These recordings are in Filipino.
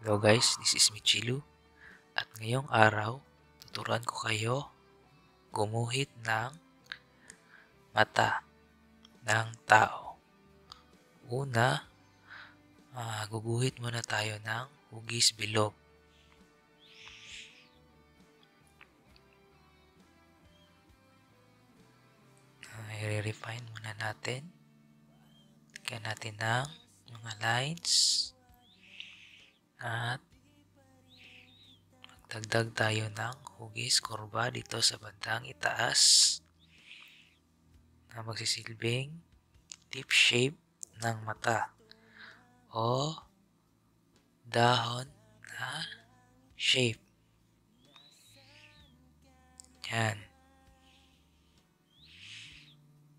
Hello guys, this is Michilu at ngayong araw tuturuan ko kayo gumuhit ng mata ng tao. Una, guguhit muna tayo ng hugis bilog. I-refine muna natin. Lagyan natin ng mga lines at magdagdag tayo ng hugis kurba dito sa bandang itaas na magsisilbing tip shape ng mata o dahon na shape. Yan.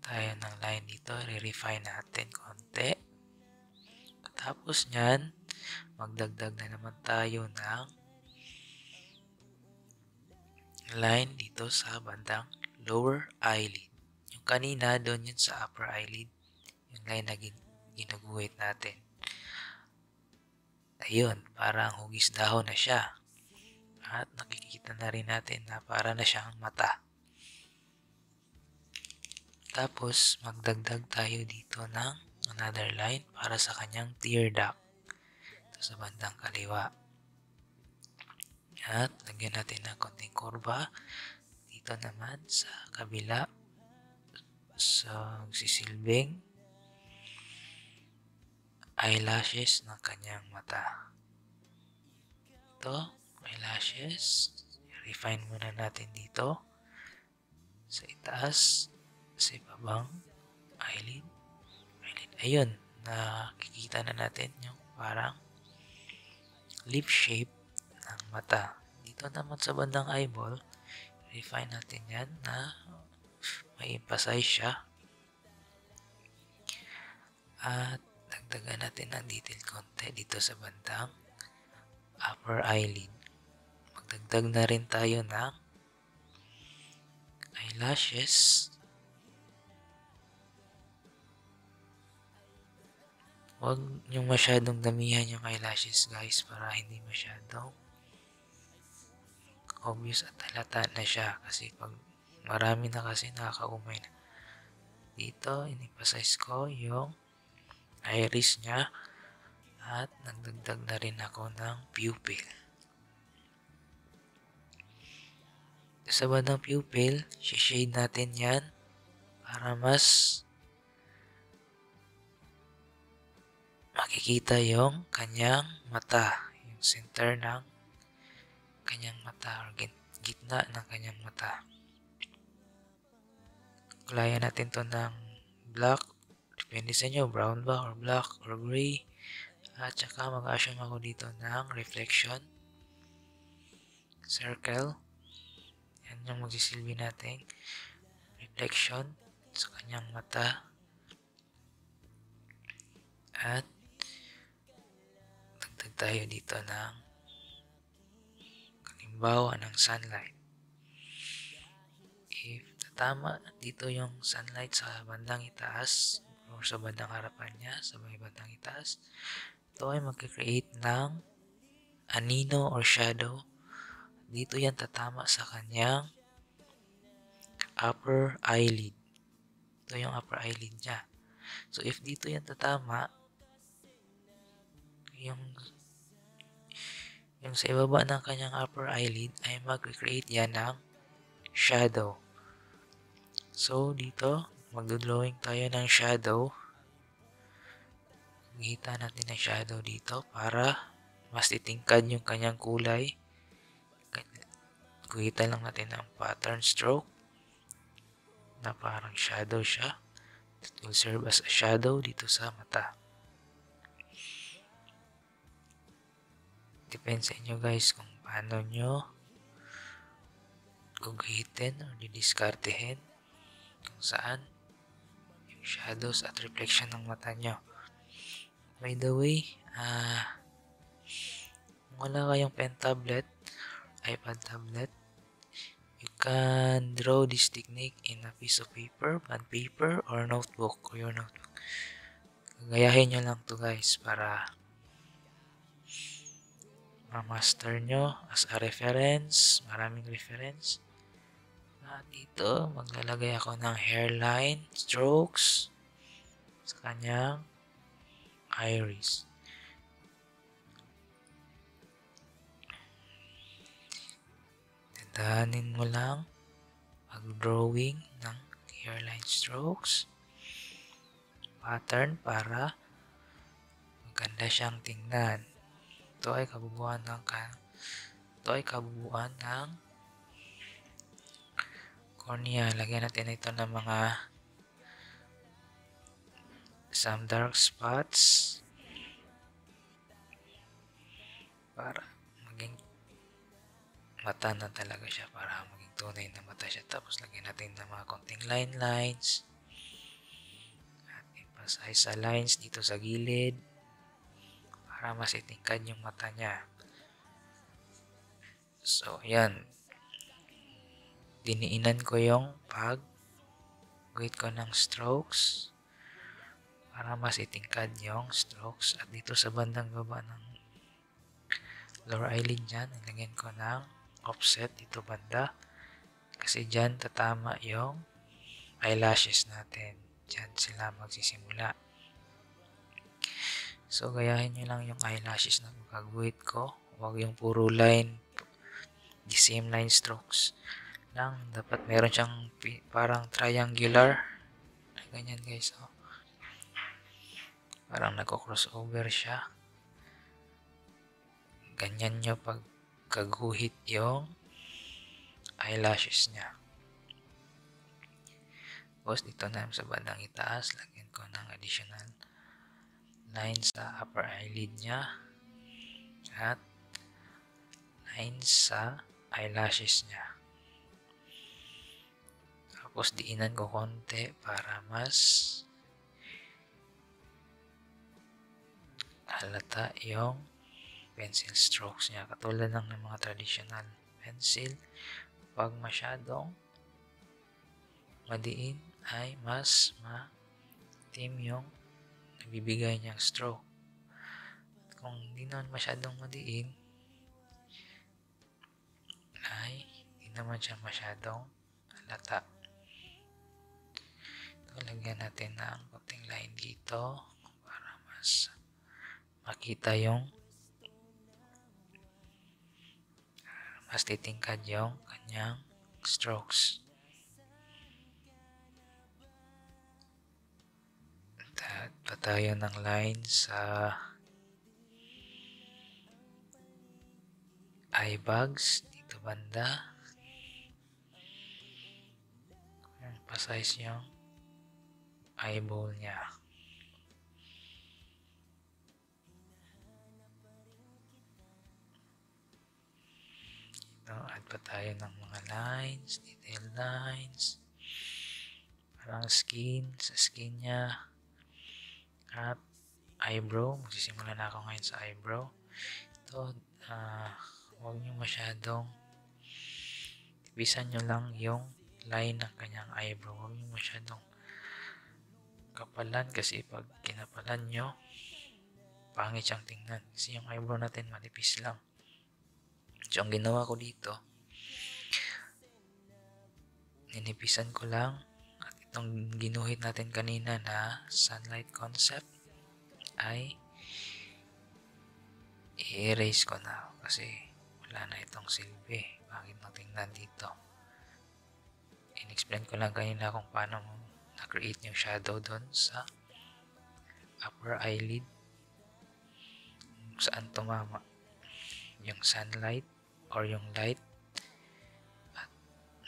Tayo ng line dito, re-refine natin konti. Tapos nyan, magdagdag na naman tayo ng line dito sa bandang lower eyelid. Yung kanina, doon yun sa upper eyelid. Yung line na ginuguhit natin. Ayun, parang hugis dahon na siya. At nakikita na rin natin na para na siyang mata. Tapos, magdagdag tayo dito ng another line para sa kanyang tear duct. Ito sa bandang kaliwa. At lagyan natin ng konting kurba dito naman sa kabila sa sisilbing eyelashes ng kanyang mata. Ito, eyelashes. Refine muna natin dito sa itaas, sa ibabang eyelid. Ayun, nakikita na natin yung parang lip shape ng mata. Dito naman sa bandang eyeball, refine natin yan na may emphasize siya. At dagdagan natin ng detail konti dito sa bandang upper eyelid. Magdagdag na rin tayo ng eyelashes. Huwag yung masyadong damihan yung eyelashes guys para hindi masyadong obvious at halata na siya kasi pag marami na kasi nakakaumay na. Dito, in-emphasize ko yung iris niya at nagdagdag na rin ako ng pupil. Sa bandang pupil, shade natin yan para mas makikita yung kanyang mata, yung center ng kanyang mata or gitna ng kanyang mata. Kulayan natin to ng black, depende sa inyo, brown ba or black or gray. At saka mag-assume ako dito ng reflection circle. Yan yung magsisilbi natin reflection sa kanyang mata. At dagdag tayo dito ng kalimbawa ng sunlight. If tatama dito yung sunlight sa bandang itaas or sa bandang harapan niya, sa may bandang itaas, ito ay mag-create ng anino or shadow. Dito yan tatama sa kanyang upper eyelid. Ito yung upper eyelid niya. So if dito yan tatama, yung sa ibaba ng kanyang upper eyelid ay mag-create yan ng shadow. So dito, magdodrawing tayo ng shadow. Gihita natin ng shadow dito para mas titingkad yung kanyang kulay. Guhitan lang natin ng pattern stroke na parang shadow siya. It will serve as a shadow dito sa mata. Depende sa inyo guys kung paano nyo guguhitin o didiskartehin kung saan yung shadows at reflection ng mata nyo. By the way, kung wala kayong pen tablet, iPad tablet, you can draw this technique in a piece of paper, bond paper, or notebook, or your notebook. Gagayahin nyo lang to guys para ma-master nyo as a reference. Maraming reference. At dito, maglalagay ako ng hairline strokes sa kanyang iris. Tandaanin mo lang pag-drawing ng hairline strokes pattern para maganda siyang tingnan. Ito ay kabubuan ng cornea. Lagyan natin ito ng mga some dark spots para maging mata na talaga siya, para maging tunay na mata siya. Tapos lagyan natin ng mga konting lines at emphasize sa lines dito sa gilid para mas itingkad yung mata niya. So yan, diniinan ko yung pag-guhit ko ng strokes para mas itingkad yung strokes. At dito sa bandang baba ng lower eyelid dyan, nilagyan ko ng offset dito banda. Kasi dyan tatama yung eyelashes natin. Dyan sila magsisimula. So, gayahin nyo lang yung eyelashes na magkaguhit ko. Huwag yung puro line, the same line strokes lang. Dapat meron siyang parang triangular. Ganyan guys. Oh. Parang nagko-crossover siya. Ganyan nyo pagkaguhit yung eyelashes niya. Tapos dito na sa bandang itaas, lagyan ko ng additional lines sa upper eyelid niya at lines sa eyelashes niya. Tapos diinan ko konti para mas halata yung pencil strokes niya. Katulad ng mga traditional pencil, pag masyadong madiin ay mas ma-team yung nabibigay niyang stroke. Kung hindi naman masyadong madiin, ay hindi naman siya masyadong halata. Ito, lagyan natin ng konting line dito para mas makita yung mas titingkad yung kanyang strokes. At pa tayo ng line sa eye bags dito banda. Pa-size yung eyeball niya. Add pa tayo ng mga lines, detail lines, parang skin, sa skin niya, at eyebrow. Magsisimula na ako ngayon sa eyebrow. Ito, huwag nyo masyadong tipisan nyo lang yung line ng kanyang eyebrow. Huwag nyo masyadong kapalan kasi pag kinapalan nyo, pangit siyang tingnan. Kasi yung eyebrow natin manipis lang. So, ang ginawa ko dito, ninipisan ko lang at itong ginuhit natin kanina na sunlight concept ay i-erase ko na kasi wala na itong silbi. Bakit mo tingnan dito? In-explain ko lang kanina kung paano na-create yung shadow doon sa upper eyelid kung saan tumama yung sunlight or yung light at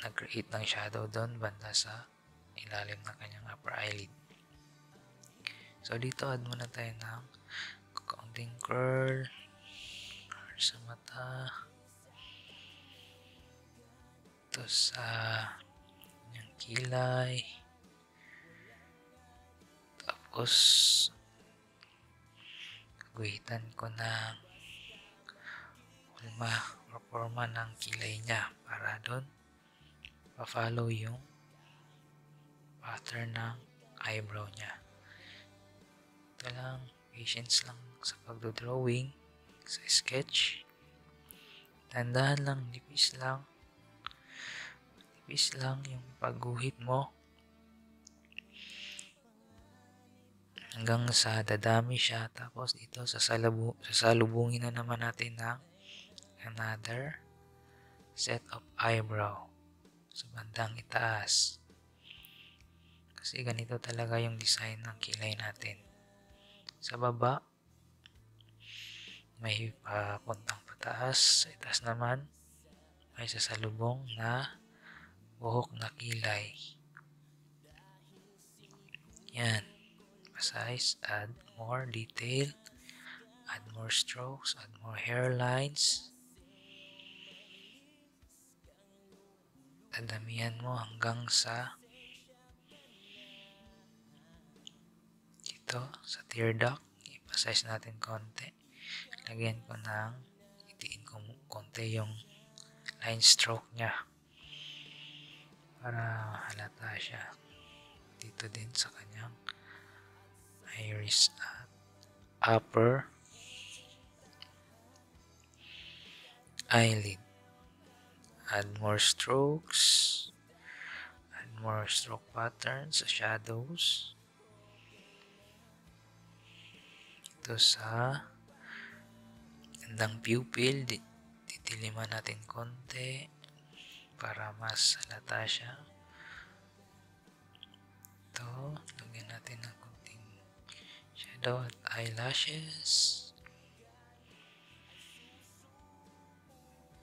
nag-create ng shadow doon banda sa ilalim ng kanyang upper eyelid. So dito add muna tayo ng kaunting curl sa mata, ito sa yung kilay, tapos guhitan ko ng forma ng kilay niya para doon pa-follow yung pattern ng eyebrow niya. Ito lang, patience lang sa pagdodrawing, sa sketch. Tandaan lang, nipis lang. Nipis lang yung pagguhit mo. Hanggang sa dadami siya. Tapos ito, sasalubungin na naman natin ng another set of eyebrow sa bandang itaas. Kasi ganito talaga yung design ng kilay natin. Sa baba, may papuntang pataas. Sa itaas naman, may sasalubong na buhok na kilay. Yan. Size, add more detail, add more strokes, add more hairlines. Dadamihan mo hanggang sa dito, sa tear duct. Ipa-size natin konti. Lagyan ko ng, itiin ko konti yung line stroke niya para halata siya. Dito din sa kanyang iris at upper eyelid. Add more strokes. Add more stroke patterns sa shadows. Ito sa gandang pupil, titiliman natin konti para mas halata siya. Ito, lagyan natin ng konting shadow at eyelashes.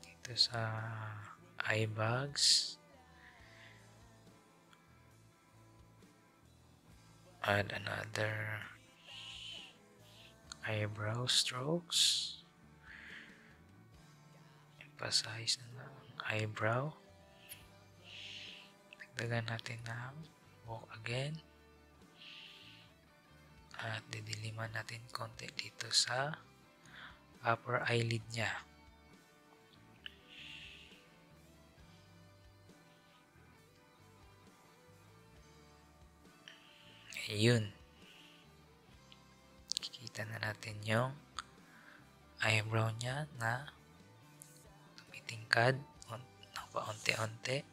Ito sa eye bags. Add another eyebrow strokes. Emphasize na ng eyebrow. Dagdagan natin ng buhok again. At didiliman natin konti dito sa upper eyelid niya. Ayun. Kikita na natin yung eyebrow niya na tumitingkad ng paunti-unti.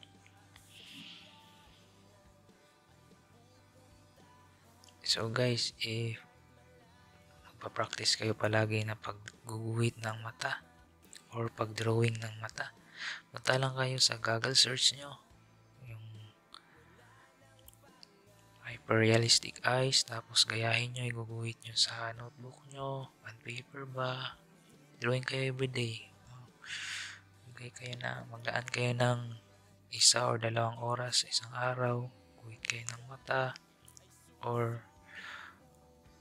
So guys, if magpa-practice kayo palagi na pagguguhit ng mata or pag-drawing ng mata, punta lang kayo sa Google search nyo. Yung hyper-realistic eyes, tapos gayahin nyo, iguguhit nyo sa notebook nyo, on paper ba, drawing kayo everyday. Maglaan kayo ng 1 or 2 oras sa isang araw, guhit kayo ng mata, or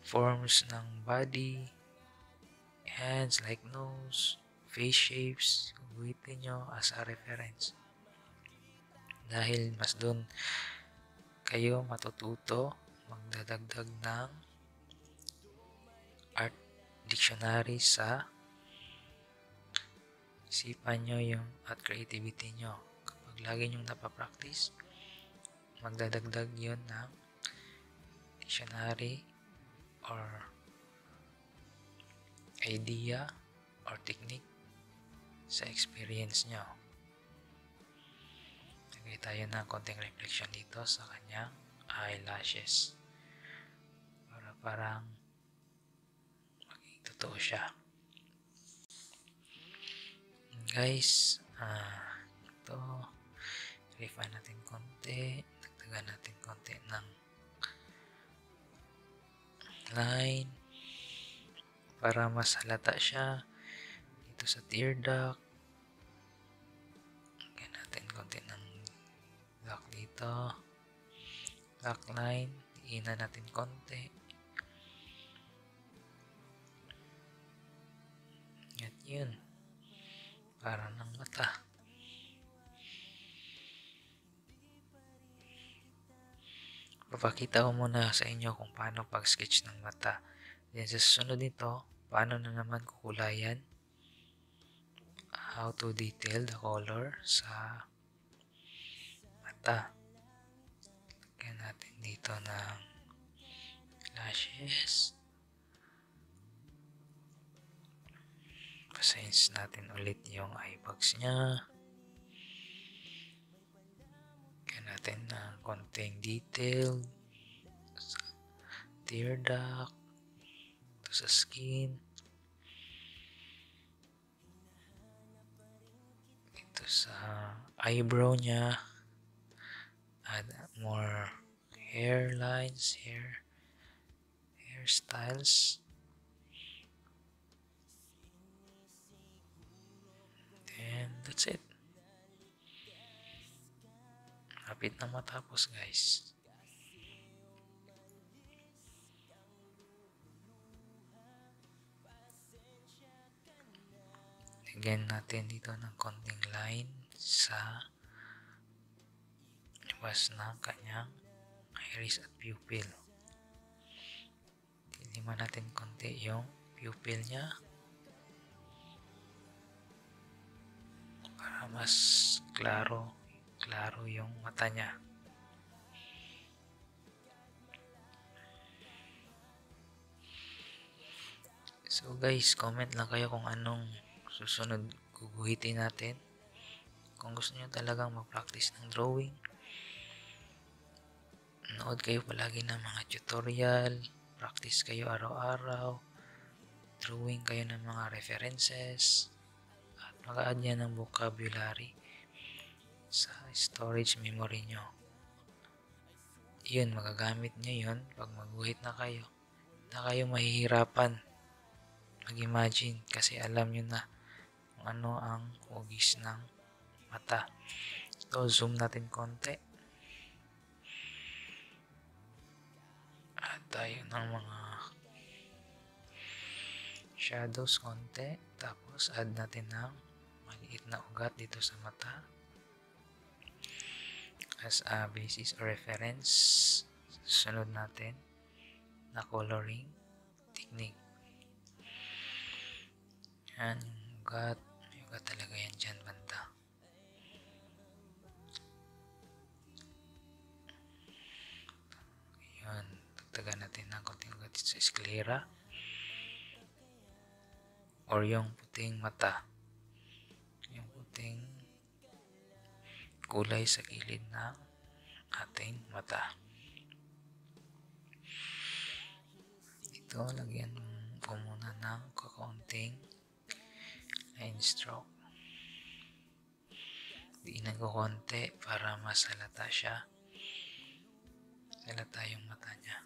forms ng body, hands like nose, face shapes, guhitin nyo as a reference. Dahil mas doon kayo matututo magdadagdag ng art dictionary sa isipan nyo at creativity nyo. Kapag lagi nyo napapractice, magdadagdag yun ng dictionary or idea or technique sa experience nyo. Lagay tayo ng konting reflection dito sa kanyang eyelashes para parang maging totoo siya. Guys, ito, refine natin konti, dagdagan natin konti ng line para mas halata siya dito sa tear duct. Lagyan natin konti ng duct dito, duct line, iinan natin konti. At yun, para ng mata. Papakita ko muna sa inyo kung paano pag-sketch ng mata. Then sa susunod nito, paano na naman kukulayan, how to detail the color sa mata. Lagyan natin dito ng lashes. Size natin ulit yung eye bags niya. Kaya natin ng konting detail sa tear duct, ito sa skin, ito sa eyebrow niya, add more hairlines, hairstyles. And that's it. Lapit na matapos, guys. Lagyan natin dito ng konting line sa labas ng kanyang iris at pupil. Tiliman natin konti yung pupil niya para mas klaro yung mata niya. So guys, comment lang kayo kung anong susunod guguhitin natin. Kung gusto niyo talagang mag-practice ng drawing, nood kayo palagi ng mga tutorial, practice kayo araw-araw, drawing kayo ng mga references, at mag-add yan ng vocabulary sa storage memory nyo. Yun, magagamit nyo yun pag magguhit na kayo. Na kayo mahihirapan mag-imagine kasi alam nyo na kung ano ang hugis ng mata. So, zoom natin konti. At tayo ng mga shadows konti. Tapos, add natin ng maliit na ugat dito sa mata as a basis or reference. Sunod natin na coloring technique. Yan, yung ugat. May ugat talaga yan dyan banda. Yun, tagtagan natin ng konting ugat sa sclera or yung puting mata. Yung puting kulay sa gilid ng ating mata. Ito, lagyan ko muna ng kakaunting line stroke. Diinan ko konti para mas halata siya. Halata yung mata niya.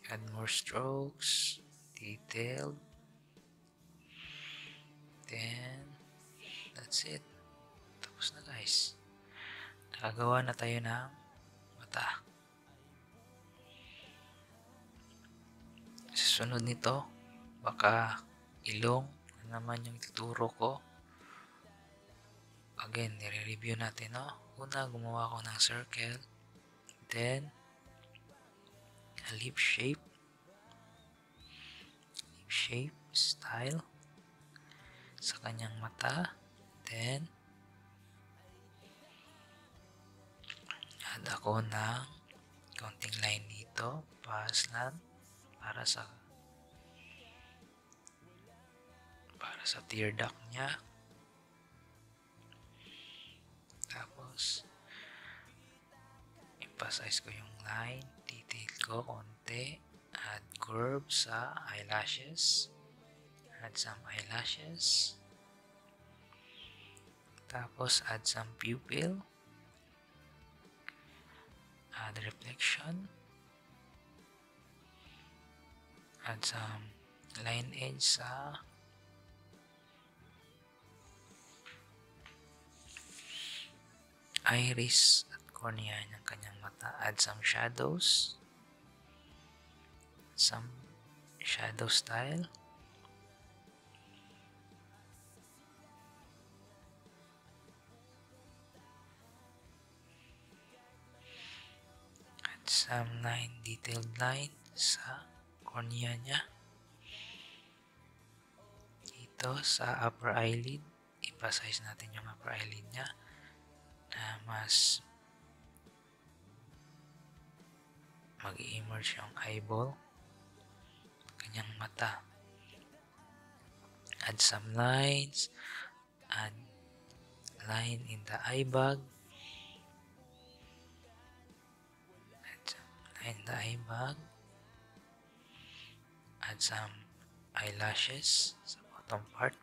Add more strokes, detailed. Then, that's it. Tapos na guys. Nakagawa na tayo ng mata. Susunod nito, baka ilong na naman yung tuturo ko. Again, nire-review natin, no? Una, gumawa ko ng circle. Then, a lip shape style sa kanyang mata. Then, add ako ng konting line dito, paslan, para sa tear duct niya. Tapos, emphasize ko yung line, detail ko konti, add curve sa eyelashes, add some eyelashes, tapos add some pupil, add reflection, add some line edge sa iris at cornea ng kanyang mata, add some shadows, some shadow style, add some detailed line sa cornea niya. Dito sa upper eyelid, emphasize natin yung upper eyelid niya na mas mag-emerge yung eyeball, kanyang mata. Add some lines, add line in the eye bag, add some line in the eye bag, add some eyelashes sa bottom part,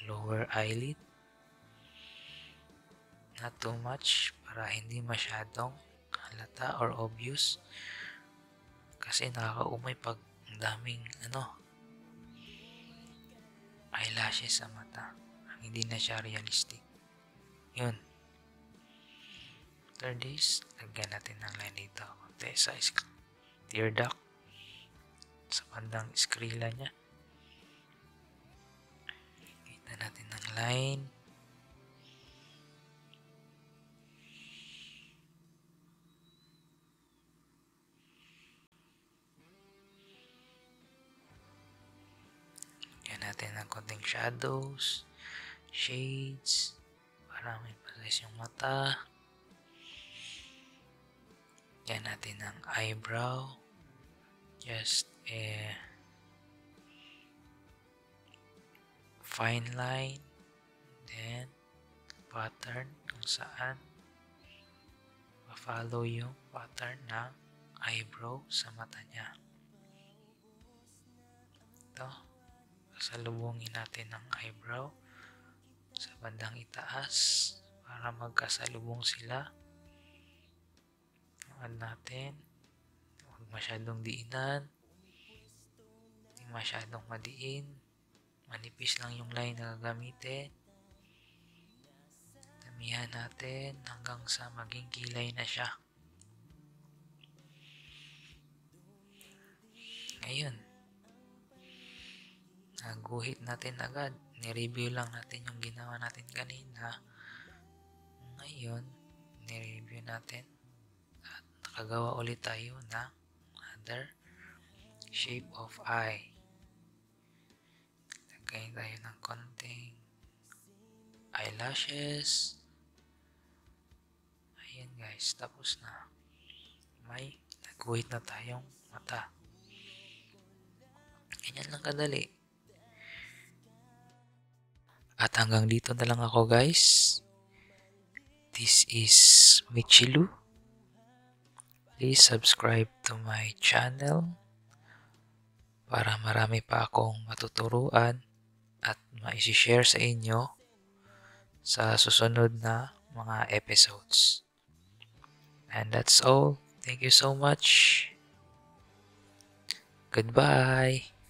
lower eyelid, not too much para hindi masyadong halata or obvious kasi nakakaumay pag ang daming eyelashes sa mata, hindi na siya realistic. Yun. After this, lagyan natin ng line dito konti sa tear duct sa bandang iskrila niya. Kita natin ng line. Lagyan natin ng konting shadows, shades, para may pagkais yung mata. Lagyan natin ng eyebrow. Just a fine line. Then, pattern kung saan follow yung pattern ng eyebrow sa mata niya. Ito, kasalubungin natin ng eyebrow sa bandang itaas para magkasalubong sila. Add natin, huwag masyadong diinan, hindi masyadong madiin, manipis lang yung line na gagamitin. Damihan natin hanggang sa maging kilay na siya. Ngayon, naguhit natin agad. Nireview lang natin yung ginawa natin kanina. Ngayon, nireview natin at nakagawa ulit tayo ng other shape of eye. Lagay tayo ng konting eyelashes. Ayan guys, tapos na. May naguhit na tayong mata. Ganyan lang kadali. At hanggang dito na lang ako guys. This is Michilu. Please subscribe to my channel para marami pa akong matuturuan at maisi-share sa inyo sa susunod na mga episodes. And that's all. Thank you so much. Goodbye.